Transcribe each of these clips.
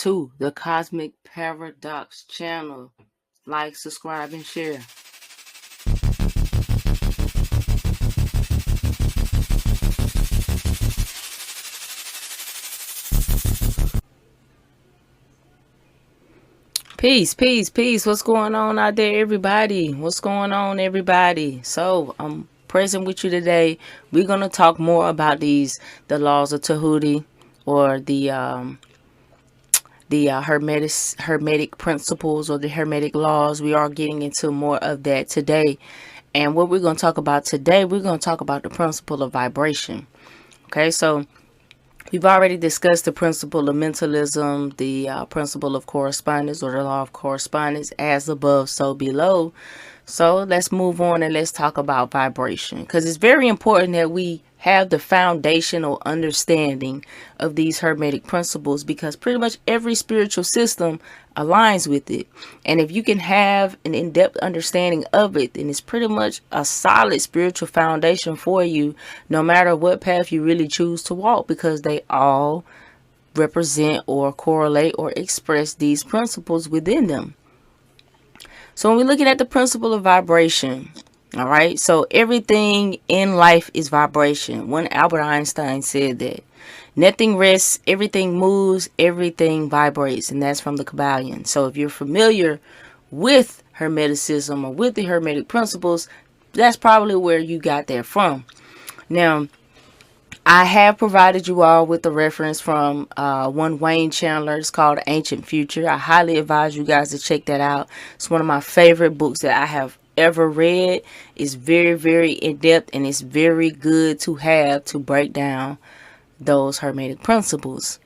to the Cosmic Paradox channel. Like, subscribe, and share. Peace, peace, peace. What's going on out there, everybody? What's going on, everybody? So, I'm present with you today. We're going to talk more about the laws of Tahuti, or the hermetic principles, or the hermetic laws. We are getting into more of that today. And what we're going to talk about today, we're going to talk about the principle of vibration. Okay, so we've already discussed the principle of mentalism, the principle of correspondence, or the law of correspondence, as above, so below. So let's move on and let's talk about vibration, because it's very important that we have the foundational understanding of these hermetic principles, because pretty much every spiritual system aligns with it. And if you can have an in-depth understanding of it, then it's pretty much a solid spiritual foundation for you, no matter what path you really choose to walk, because they all represent or correlate or express these principles within them. So when we're looking at the principle of vibration, all right, so everything in life is vibration. One Albert Einstein said that nothing rests, everything moves, everything vibrates, and that's from the Kabbalion. So if you're familiar with Hermeticism or with the Hermetic principles, that's probably where you got that from. Now, I have provided you all with a reference from one Wayne Chandler. It's called Ancient Future. I highly advise you guys to check that out. It's one of my favorite books that I have ever read. It's very, very in-depth, and it's very good to have to break down those hermetic principles.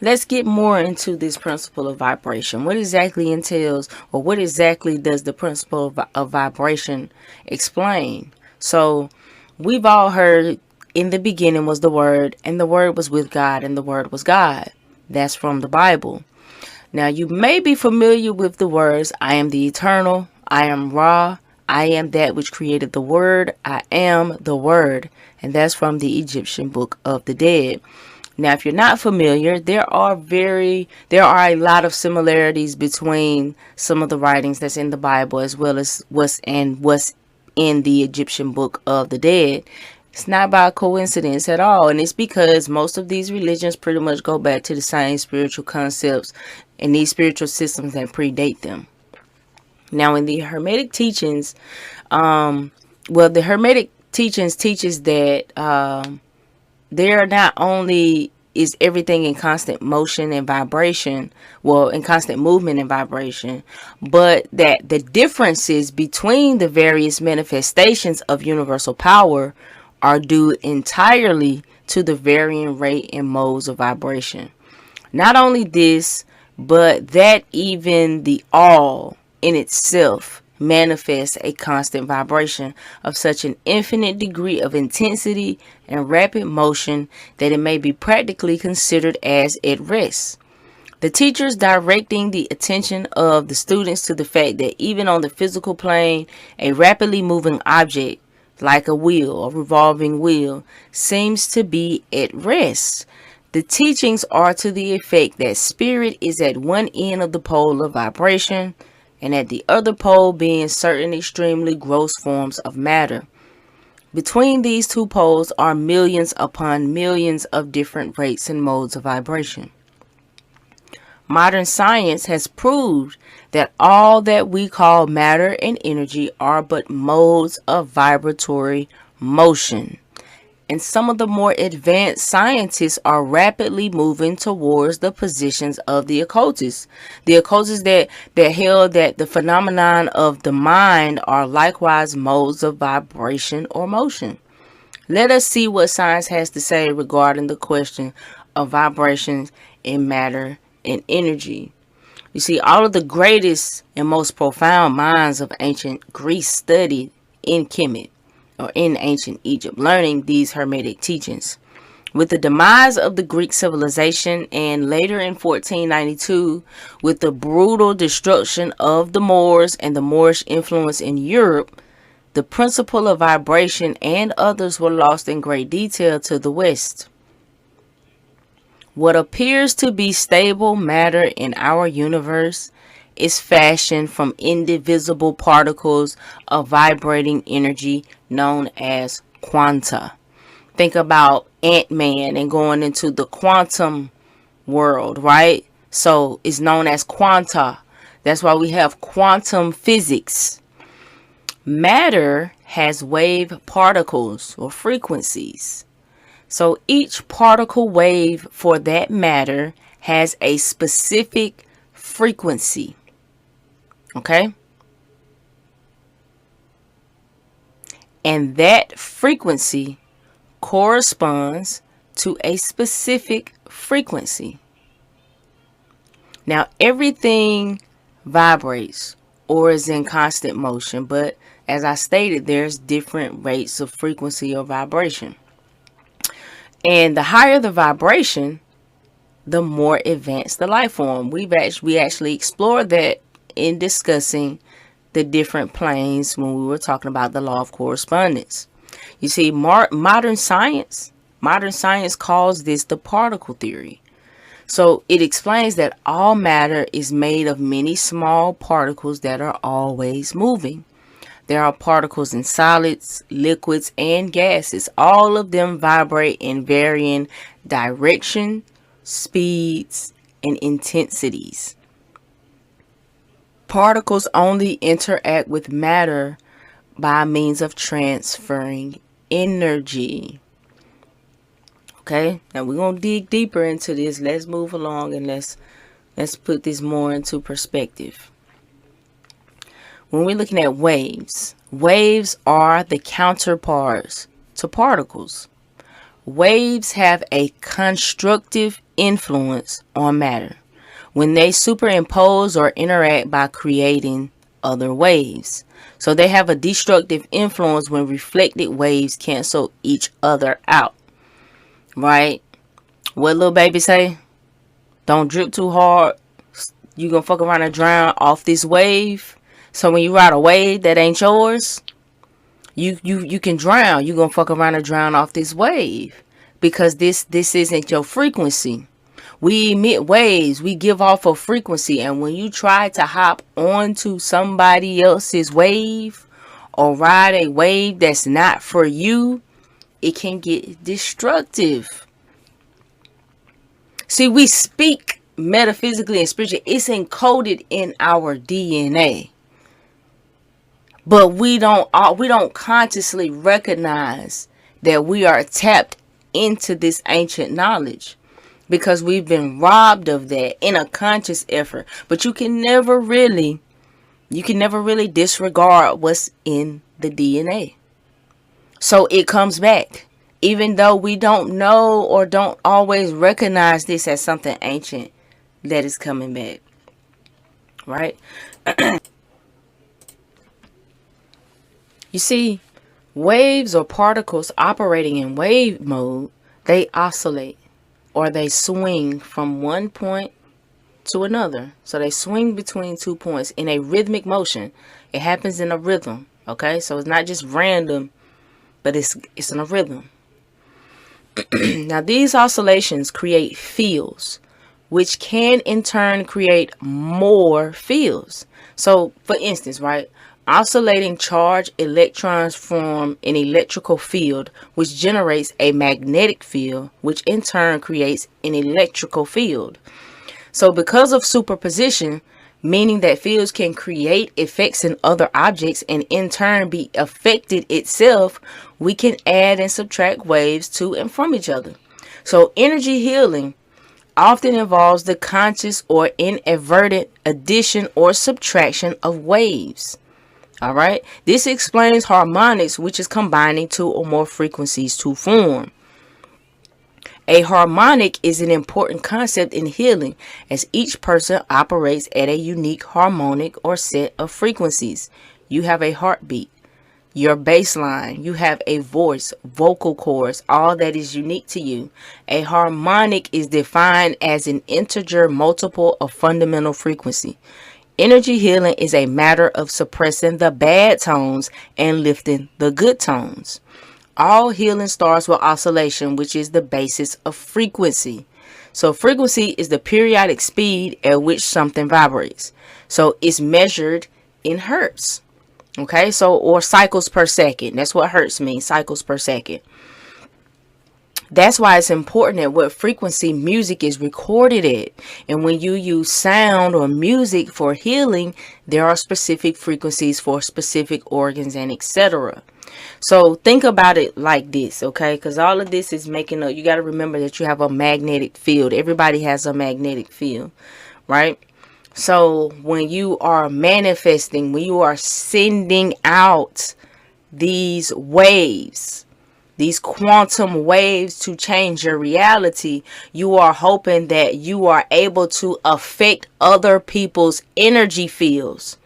Let's get more into this principle of vibration. What exactly entails, or what exactly does the principle of vibration explain? So we've all heard, in the beginning was the Word, and the Word was with God, and the Word was God. That's from the Bible. Now, you may be familiar with the words, I am the eternal, I am Ra, I am that which created the Word, I am the Word. And that's from the Egyptian Book of the Dead. Now, if you're not familiar, there are a lot of similarities between some of the writings that's in the Bible, as well as what's in the Egyptian Book of the Dead. It's not by coincidence at all, and it's because most of these religions pretty much go back to the same spiritual concepts and these spiritual systems that predate them. Now, in the Hermetic teachings, the Hermetic teachings teaches that there not only is everything in constant motion and vibration, in constant movement and vibration, but that the differences between the various manifestations of universal power are due entirely to the varying rate and modes of vibration. Not only this, but that even the all in itself manifests a constant vibration of such an infinite degree of intensity and rapid motion that it may be practically considered as at rest. The teachers directing the attention of the students to the fact that even on the physical plane, a rapidly moving object, like a wheel, a revolving wheel, seems to be at rest. The teachings are to the effect that spirit is at one end of the pole of vibration, and at the other pole being certain extremely gross forms of matter. Between these two poles are millions upon millions of different rates and modes of vibration. Modern science has proved that all that we call matter and energy are but modes of vibratory motion. And some of the more advanced scientists are rapidly moving towards the positions of the occultists. The occultists that held that the phenomenon of the mind are likewise modes of vibration or motion. Let us see what science has to say regarding the question of vibrations in matter and energy. You see, all of the greatest and most profound minds of ancient Greece studied in Kemet, or in ancient Egypt, learning these Hermetic teachings. With the demise of the Greek civilization, and later in 1492, with the brutal destruction of the Moors and the Moorish influence in Europe, the principle of vibration and others were lost in great detail to the West. What appears to be stable matter in our universe is fashioned from indivisible particles of vibrating energy known as quanta. Think about Ant-Man and going into the quantum world, right? So it's known as quanta. That's why we have quantum physics. Matter has wave particles or frequencies. So each particle wave for that matter has a specific frequency. Okay? And that frequency corresponds to a specific frequency. Now, everything vibrates or is in constant motion, but as I stated, there's different rates of frequency or vibration. And the higher the vibration, the more advanced the life form. We actually explored that in discussing the different planes when we were talking about the law of correspondence. You see, modern science calls this the particle theory. So it explains that all matter is made of many small particles that are always moving. There are particles in solids, liquids, and gases. All of them vibrate in varying direction, speeds, and intensities. Particles only interact with matter by means of transferring energy. Okay, now we're going to dig deeper into this. Let's move along and let's put this more into perspective. When we're looking at waves, waves are the counterparts to particles. Waves have a constructive influence on matter when they superimpose or interact by creating other waves. So they have a destructive influence when reflected waves cancel each other out. Right? What little baby say? Don't drip too hard. You gonna fuck around and drown off this wave. So when you ride a wave that ain't yours, you can drown. You gonna fuck around and drown off this wave because this isn't your frequency. We emit waves. We give off a frequency, and when you try to hop onto somebody else's wave or ride a wave that's not for you, it can get destructive. See, we speak metaphysically and spiritually. It's encoded in our DNA. But we don't consciously recognize that we are tapped into this ancient knowledge because we've been robbed of that in a conscious effort. But you can never really disregard what's in the DNA. So it comes back, even though we don't know or don't always recognize this as something ancient that is coming back. Right? You see, waves or particles operating in wave mode, they oscillate or they swing from one point to another. So they swing between 2 points in a rhythmic motion. It happens in a rhythm. Okay, so it's not just random, but it's in a rhythm. Now these oscillations create fields, which can in turn create more fields. So for instance, right, oscillating charged electrons form an electrical field, which generates a magnetic field, which in turn creates an electrical field. So because of superposition, meaning that fields can create effects in other objects and in turn be affected itself, we can add and subtract waves to and from each other. So energy healing often involves the conscious or inadvertent addition or subtraction of waves. All right, this explains harmonics, which is combining two or more frequencies to form. A harmonic is an important concept in healing, as each person operates at a unique harmonic or set of frequencies. You have a heartbeat, your baseline, you have a voice, vocal cords, all that is unique to you. A harmonic is defined as an integer multiple of fundamental frequency. Energy healing is a matter of suppressing the bad tones and lifting the good tones. All healing starts with oscillation, which is the basis of frequency. So frequency is the periodic speed at which something vibrates. So it's measured in hertz. Okay, so or cycles per second. That's what hertz means, cycles per second. That's why it's important at what frequency music is recorded at. And when you use sound or music for healing, there are specific frequencies for specific organs and etc. So think about it like this, okay? Because all of this is making up. You got to remember that you have a magnetic field. Everybody has a magnetic field, right? So when you are manifesting, when you are sending out these waves, these quantum waves to change your reality, you are hoping that you are able to affect other people's energy fields.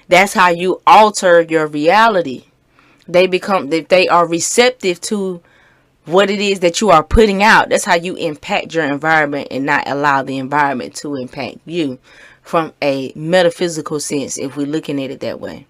That's how you alter your reality. They are receptive to what it is that you are putting out. That's how you impact your environment and not allow the environment to impact you from a metaphysical sense, if we're looking at it that way.